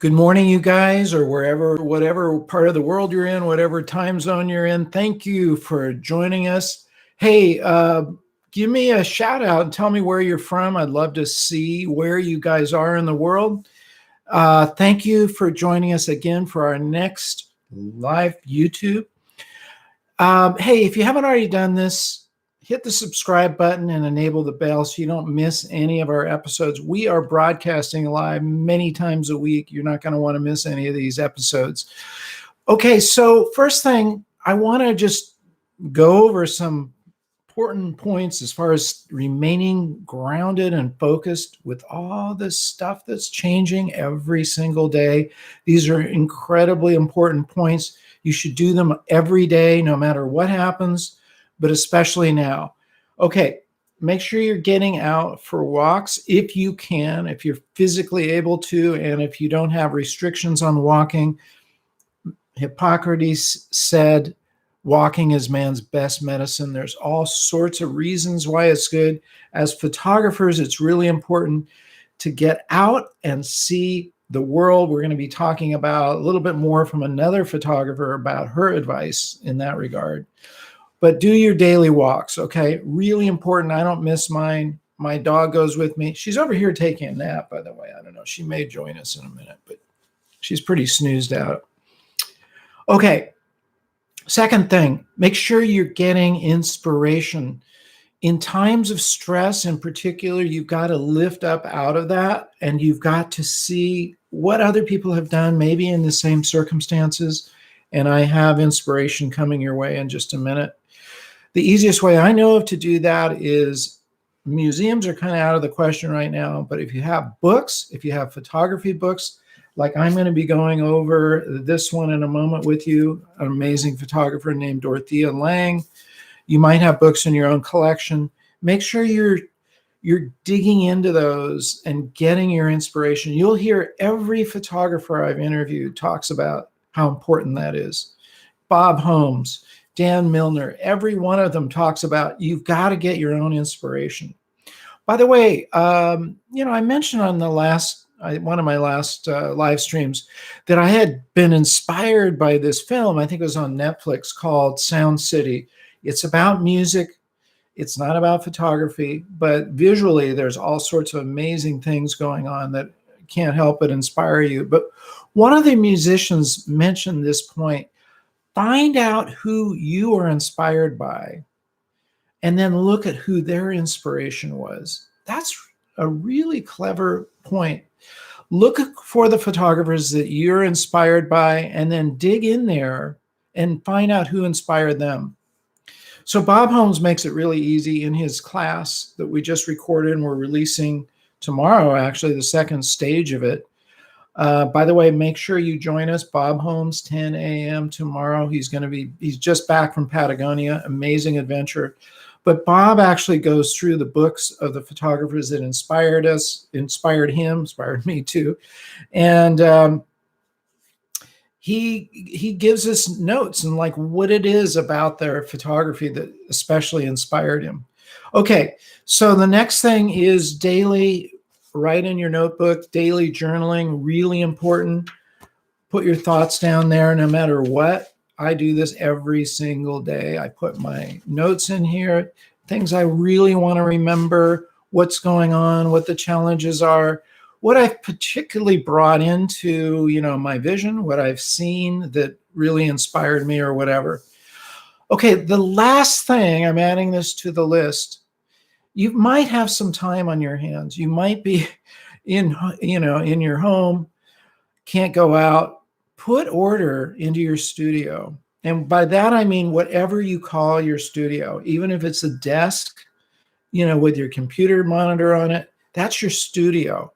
Good morning, you guys, or whatever part of the world you're in, whatever time zone you're in. Thank you for joining us. Hey, give me a shout out and tell me where you're from. I'd love to see where you guys are in the world. Thank you for joining us again for our next live YouTube. Hey, if you haven't already done this, hit the subscribe button and enable the bell so you don't miss any of our episodes. We are broadcasting live many times a week. You're not going to want to miss any of these episodes. Okay, so first thing, I want to just go over some important points as far as remaining grounded and focused with all this stuff that's changing every single day. These are incredibly important points. You should do them every day, no matter what happens, but especially now. Okay, make sure you're getting out for walks if you can, if you're physically able to, and if you don't have restrictions on walking. Hippocrates said, walking is man's best medicine. There's all sorts of reasons why it's good. As photographers, it's really important to get out and see the world. We're going to be talking about a little bit more from another photographer about her advice in that regard. But do your daily walks, okay? Really important. I don't miss mine. My dog goes with me. She's over here taking a nap, by the way. I don't know. She may join us in a minute, but she's pretty snoozed out. Okay. Second thing, make sure you're getting inspiration. In times of stress in particular, you've got to lift up out of that, and you've got to see what other people have done, maybe in the same circumstances. And I have inspiration coming your way in just a minute. The easiest way I know of to do that is museums are kind of out of the question right now, but if you have books, if you have photography books, like I'm going to be going over this one in a moment with you, an amazing photographer named Dorthea Lange. You might have books in your own collection. Make sure you're digging into those and getting your inspiration. You'll hear every photographer I've interviewed talks about how important that is. Bob Holmes, Dan Milner, every one of them talks about you've got to get your own inspiration. By the way, I mentioned on the one of my last live streams that I had been inspired by this film. I think it was on Netflix called Sound City. It's about music. It's not about photography, but visually there's all sorts of amazing things going on that can't help but inspire you. But one of the musicians mentioned this point. Find out who you are inspired by, and then look at who their inspiration was. That's a really clever point. Look for the photographers that you're inspired by, and then dig in there and find out who inspired them. So Bob Holmes makes it really easy in his class that we just recorded, and we're releasing tomorrow, actually, the second stage of it. By the way, make sure you join us. Bob Holmes, 10 a.m. tomorrow. He's just back from Patagonia. Amazing adventure. But Bob actually goes through the books of the photographers that inspired us, inspired him, inspired me too. And he gives us notes and like what it is about their photography that especially inspired him. Okay, so the next thing is daily. Write in your notebook, daily journaling, really important. Put your thoughts down there no matter what. I do this every single day. I put my notes in here, things I really want to remember, what's going on, what the challenges are, what I've particularly brought into, my vision, what I've seen that really inspired me or whatever. Okay, the last thing, I'm adding this to the list. You might have some time on your hands. You might be in your home, can't go out. Put order into your studio. And by that, I mean whatever you call your studio, even if it's a desk, with your computer monitor on it, that's your studio.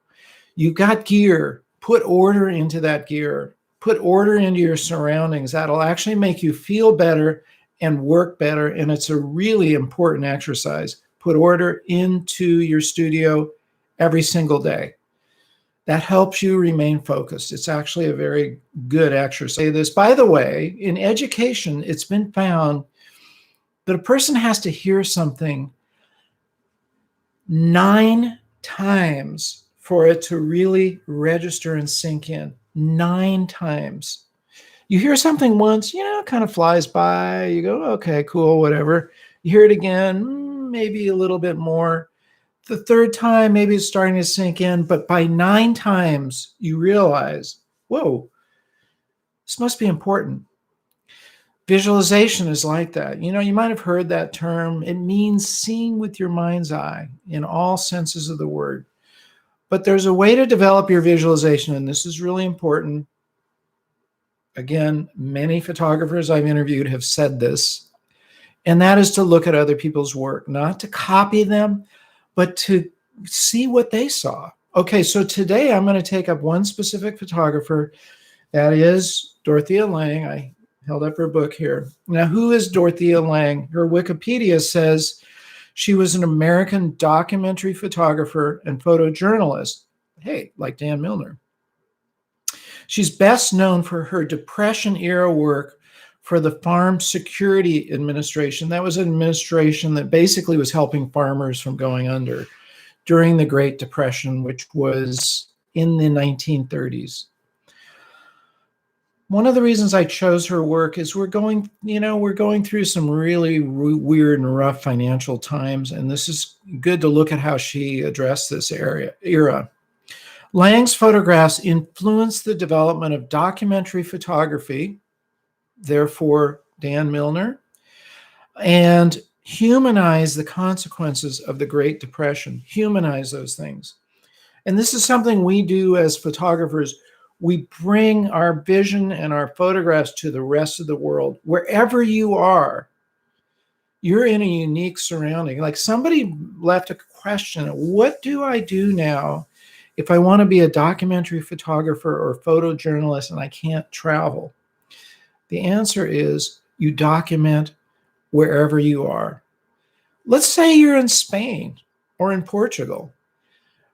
You've got gear. Put order into that gear. Put order into your surroundings. That'll actually make you feel better and work better. And it's a really important exercise. Put order into your studio every single day. That helps you remain focused. It's actually a very good exercise. By the way, in education, it's been found that a person has to hear something 9 times for it to really register and sink in. 9 times. You hear something once, it kind of flies by. You go, okay, cool, whatever. You hear it again, maybe a little bit more. The third time, maybe it's starting to sink in, but by 9 times, you realize, whoa, this must be important. Visualization is like that. You might have heard that term. It means seeing with your mind's eye in all senses of the word. But there's a way to develop your visualization, and this is really important. Again, many photographers I've interviewed have said this, and that is to look at other people's work, not to copy them, but to see what they saw. Okay, so today I'm going to take up one specific photographer. That is Dorthea Lange. I held up her book here. Now, who is Dorthea Lange? Her Wikipedia says she was an American documentary photographer and photojournalist. Hey, like Dan Milner. She's best known for her Depression-era work for the Farm Security Administration. That was an administration that basically was helping farmers from going under during the Great Depression, which was in the 1930s. One of the reasons I chose her work is we're going through some really weird and rough financial times, and this is good to look at how she addressed this era. Lange's photographs influenced the development of documentary photography, therefore Dan Milner, and humanize the consequences of the Great Depression, humanize those things. And this is something we do as photographers. We bring our vision and our photographs to the rest of the world. Wherever you are, you're in a unique surrounding. Like somebody left a question, what do I do now if I want to be a documentary photographer or photojournalist and I can't travel? The answer is you document wherever you are. Let's say you're in Spain or in Portugal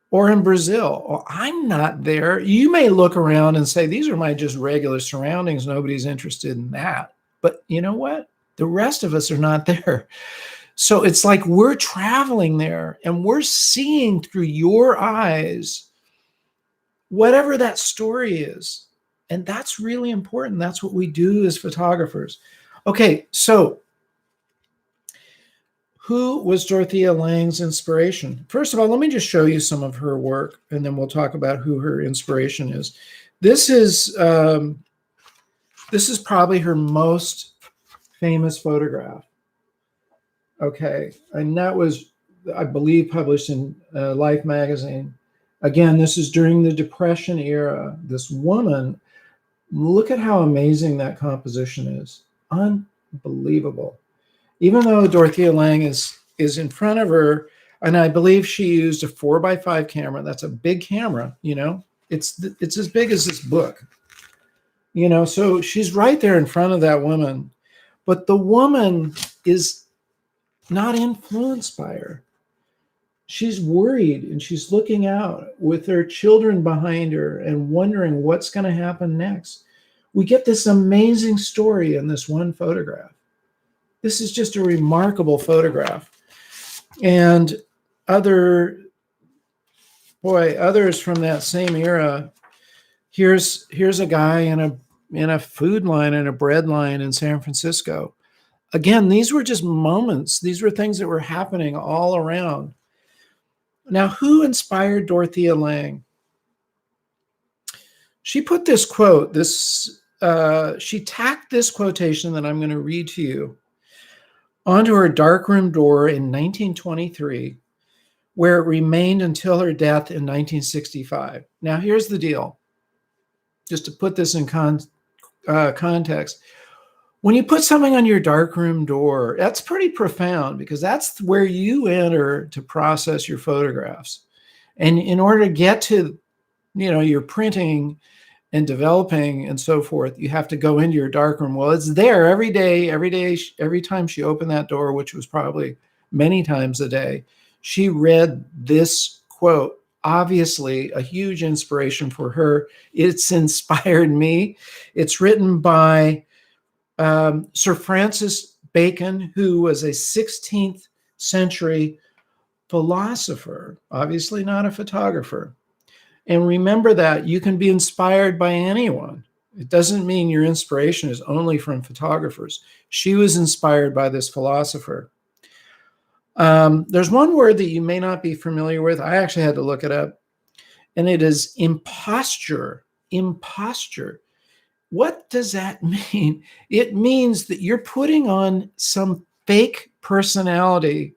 or in Brazil. Well, I'm not there. You may look around and say, these are my just regular surroundings. Nobody's interested in that. But you know what? The rest of us are not there. So it's like we're traveling there and we're seeing through your eyes whatever that story is. And that's really important. That's what we do as photographers. Okay, so who was Dorthea Lange's inspiration? First of all, let me just show you some of her work, and then we'll talk about who her inspiration is. This is probably her most famous photograph. Okay, and that was, I believe, published in Life magazine. Again, this is during the Depression era. This woman, look at how amazing that composition is. Unbelievable. Even though Dorthea Lange is in front of her, and I believe she used a 4x5 camera. That's a big camera, It's as big as this book, So she's right there in front of that woman, but the woman is not influenced by her. She's worried and she's looking out with her children behind her and wondering what's going to happen next. We get this amazing story in this one photograph. This is just a remarkable photograph. And others from that same era, here's a guy in a food line and a bread line in San Francisco. Again, these were just moments. These were things that were happening all around. Now, who inspired Dorthea Lange? She put this quote, she tacked this quotation that I'm going to read to you onto her darkroom door in 1923, where it remained until her death in 1965. Now, here's the deal. Just to put this in context, when you put something on your darkroom door, that's pretty profound because that's where you enter to process your photographs. And in order to get to, your printing and developing and so forth, you have to go into your darkroom. Well, it's there every day, every time she opened that door, which was probably many times a day, she read this quote. Obviously, a huge inspiration for her. It's inspired me. It's written by Sir Francis Bacon, who was a 16th century philosopher, obviously not a photographer. And remember that you can be inspired by anyone. It doesn't mean your inspiration is only from photographers. She was inspired by this philosopher. There's one word that you may not be familiar with. I actually had to look it up, and it is imposture. Imposture. What does that mean? It means that you're putting on some fake personality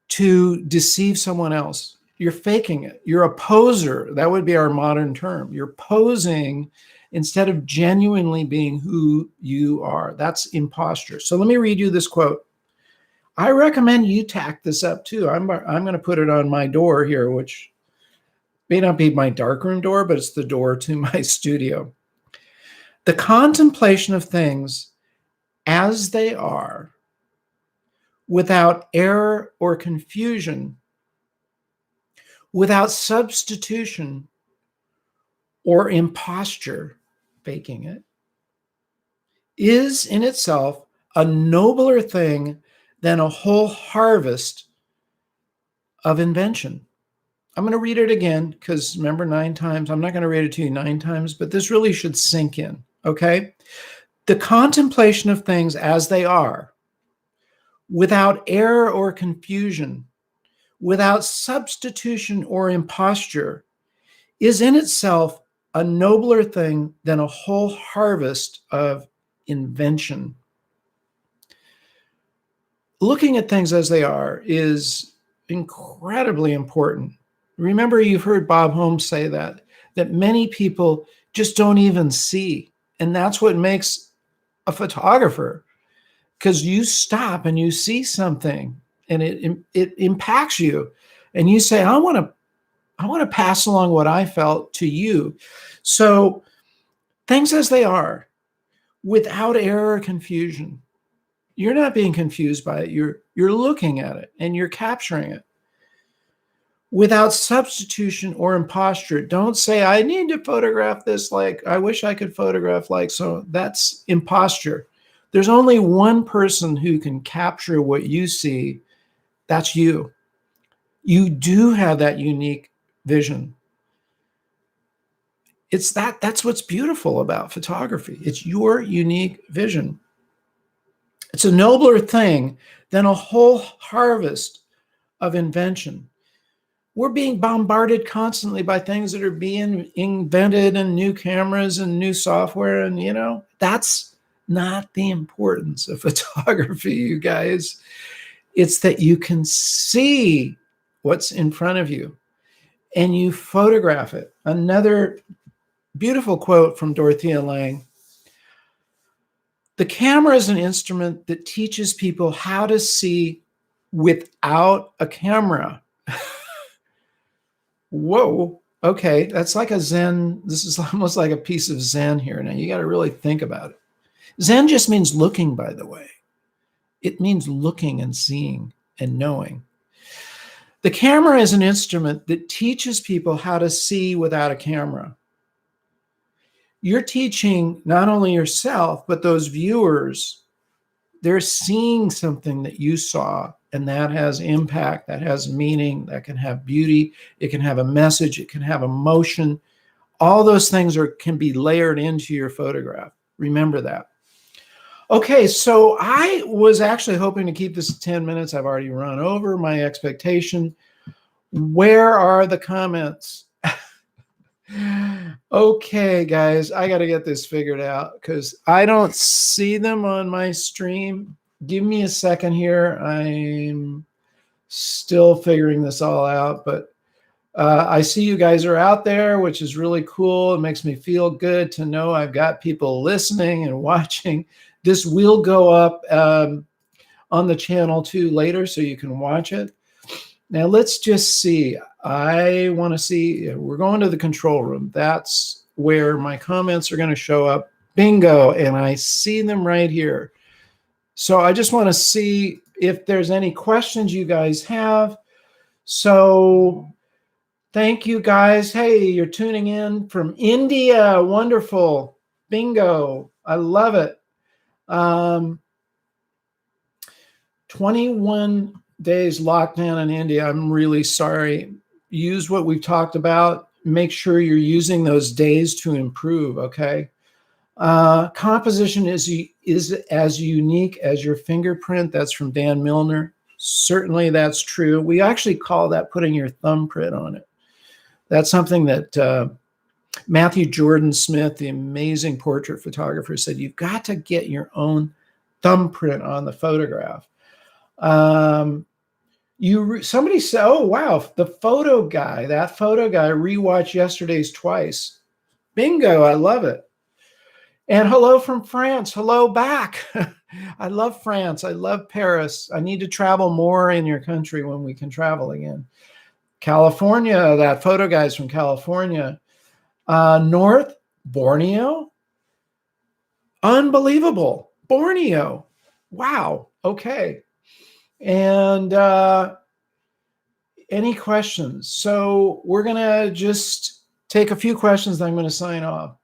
to deceive someone else. You're faking it. You're a poser. That would be our modern term. You're posing instead of genuinely being who you are. That's imposture. So let me read you this quote. I recommend you tack this up too. I'm going to put it on my door here, which may not be my darkroom door, but it's the door to my studio. The contemplation of things as they are, without error or confusion, without substitution or imposture, faking it, is in itself a nobler thing than a whole harvest of invention. I'm going to read it again because remember 9 times. I'm not going to read it to you 9 times, but this really should sink in, okay? The contemplation of things as they are, without error or confusion, without substitution or imposture, is in itself a nobler thing than a whole harvest of invention. Looking at things as they are is incredibly important. Remember, you've heard Bob Holmes say that many people just don't even see. And that's what makes a photographer, because you stop and you see something and it impacts you. And you say, I want to pass along what I felt to you. So things as they are, without error or confusion. You're not being confused by it. You're looking at it and you're capturing it. Without substitution or imposture. Don't say, I need to photograph this like, I wish I could photograph like, so that's imposture. There's only one person who can capture what you see. That's you. You do have that unique vision. That's what's beautiful about photography. It's your unique vision. It's a nobler thing than a whole harvest of invention. We're being bombarded constantly by things that are being invented and new cameras and new software. And, that's not the importance of photography, you guys. It's that you can see what's in front of you and you photograph it. Another beautiful quote from Dorthea Lange. The camera is an instrument that teaches people how to see without a camera. Whoa. Okay. That's like a Zen. This is almost like a piece of Zen here. Now you got to really think about it. Zen just means looking, by the way. It means looking and seeing and knowing. The camera is an instrument that teaches people how to see without a camera. You're teaching not only yourself, but those viewers, they're seeing something that you saw, and that has impact, that has meaning, that can have beauty, it can have a message, it can have emotion. All those things can be layered into your photograph. Remember that. Okay, so I was actually hoping to keep this 10 minutes. I've already run over my expectation. Where are the comments? Okay, guys, I got to get this figured out because I don't see them on my stream. Give me a second here. I'm still figuring this all out, but I see you guys are out there, which is really cool. It makes me feel good to know I've got people listening and watching. This will go up on the channel too later, so you can watch it. Now let's just see. I want to see, we're going to the control room. That's where my comments are going to show up. Bingo. And I see them right here. So I just want to see if there's any questions you guys have. So thank you guys. Hey, you're tuning in from India. Wonderful. Bingo. I love it. 21 days lockdown in India. I'm really sorry. use what we've talked about. Make sure you're using those days to improve, okay? Composition is as unique as your fingerprint. That's from Dan Milner. Certainly that's true. We actually call that putting your thumbprint on it. That's something that Matthew Jordan Smith, the amazing portrait photographer, said, you've got to get your own thumbprint on the photograph. Somebody said, oh, wow, that photo guy rewatched yesterday's twice. Bingo, I love it. And hello from France. Hello back. I love France. I love Paris. I need to travel more in your country when we can travel again. California, that photo guy's from California. North, Borneo. Unbelievable. Borneo. Wow. Okay. And any questions? So we're going to just take a few questions, then I'm going to sign off.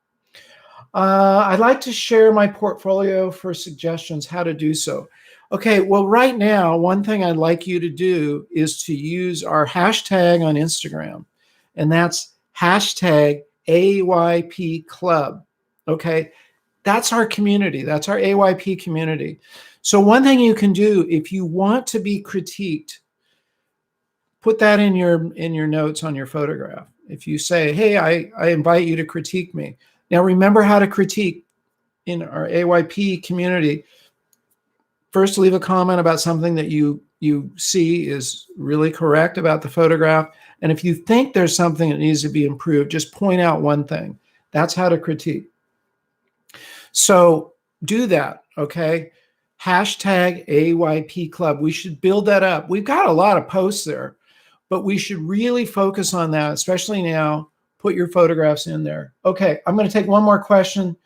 I'd like to share my portfolio for suggestions how to do so. Okay, well, right now, one thing I'd like you to do is to use our hashtag on Instagram, and that's hashtag AYP Club. Okay, that's our community. That's our AYP community. So one thing you can do if you want to be critiqued, put that in your notes on your photograph. If you say, hey, I invite you to critique me. Now, remember how to critique in our AYP community. First, leave a comment about something that you see is really correct about the photograph. And if you think there's something that needs to be improved, just point out one thing. That's how to critique. So do that, okay? Hashtag AYP Club. We should build that up. We've got a lot of posts there, but we should really focus on that, especially now. Put your photographs in there. Okay, I'm going to take one more question.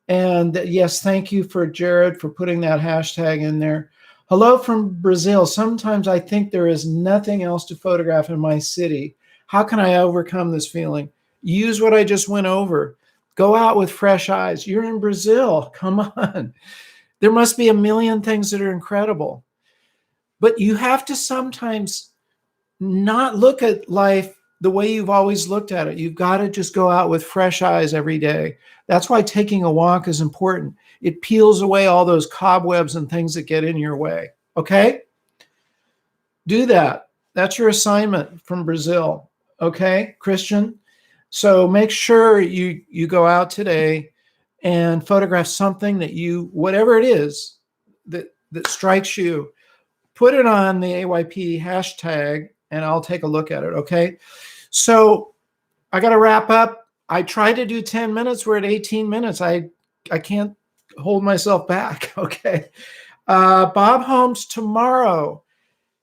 And yes, thank you for Jared for putting that hashtag in there. Hello from Brazil. Sometimes I think there is nothing else to photograph in my city. How can I overcome this feeling? Use what I just went over. Go out with fresh eyes. You're in Brazil. Come on. There must be a million things that are incredible. But you have to sometimes not look at life the way you've always looked at it. You've got to just go out with fresh eyes every day. That's why taking a walk is important. It peels away all those cobwebs and things that get in your way. Okay? Do that. That's your assignment from Brazil. Okay, Christian? So make sure you go out today and photograph something that whatever it is that strikes you, put it on the AYP hashtag and I'll take a look at it, okay? So I got to wrap up. I tried to do 10 minutes. We're at 18 minutes. I can't hold myself back, okay? Bob Holmes tomorrow.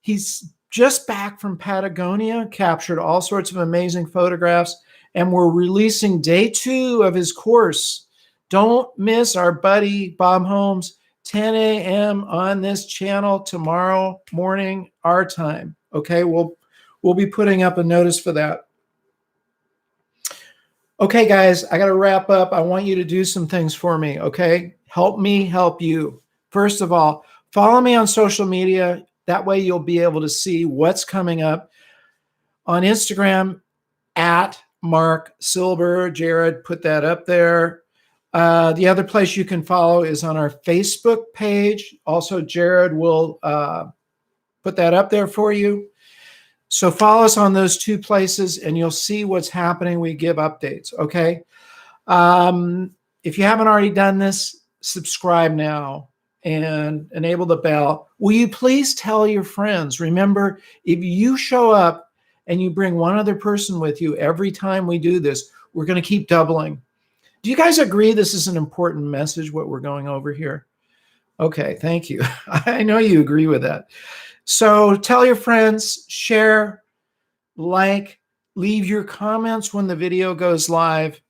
He's just back from Patagonia, captured all sorts of amazing photographs, and we're releasing day 2 of his course. Don't miss our buddy Bob Holmes, 10 a.m. on this channel tomorrow morning, our time, okay? We'll be putting up a notice for that. Okay, guys, I got to wrap up. I want you to do some things for me, okay? Help me help you. First of all, follow me on social media. That way you'll be able to see what's coming up. On Instagram, at Marc Silber. Jared put that up there. The other place you can follow is on our Facebook page. Also, Jared will put that up there for you. So follow us on those 2 places and you'll see what's happening. We give updates, okay? If you haven't already done this, subscribe now and enable the bell. Will you please tell your friends? Remember, if you show up and you bring one other person with you every time we do this, we're going to keep doubling. Do you guys agree this is an important message, what we're going over here? Okay, thank you. I know you agree with that. So tell your friends, share, like, leave your comments when the video goes live,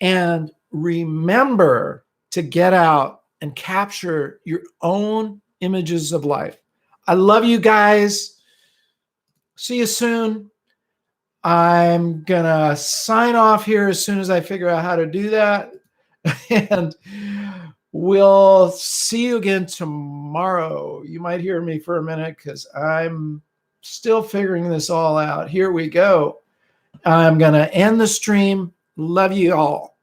and remember to get out and capture your own images of life. I love you guys. See you soon. I'm going to sign off here as soon as I figure out how to do that. And we'll see you again tomorrow. You might hear me for a minute because I'm still figuring this all out. Here we go. I'm going to end the stream. Love you all.